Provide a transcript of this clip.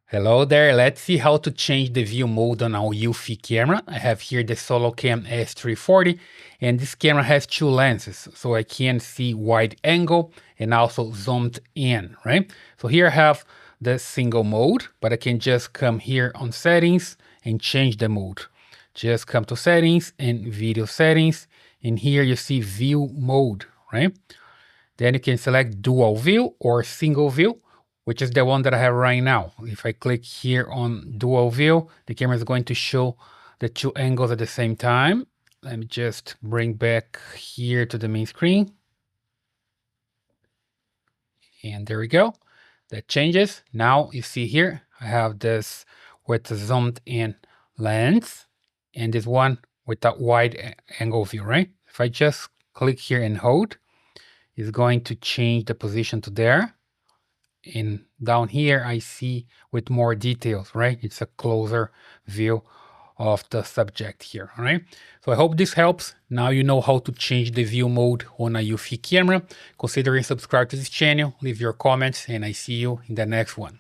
Hello there, let's see how to change the view mode on our Eufy camera. I have here the SoloCam S340 and this camera has two lenses, so I can see wide angle and also zoomed in, right? So here I have the single mode, but I can just come here on settings and change the mode. Just come to settings and video settings, and here you see view mode, right? Then you can select dual view or single view, which is the one that I have right now. If I click here on dual view, the camera is going to show the two angles at the same time. Let me just bring back here to the main screen. And there we go. That changes. Now you see here, I have this with the zoomed in lens and this one with that wide angle view, right? If I just click here and hold, it's going to change the position to there. And down here I see with more details, right? It's a closer view of the subject here, all right? So I hope this helps. Now you know how to change the view mode on a Eufy camera. Consider subscribe to this channel, leave your comments, and I see you in the next one.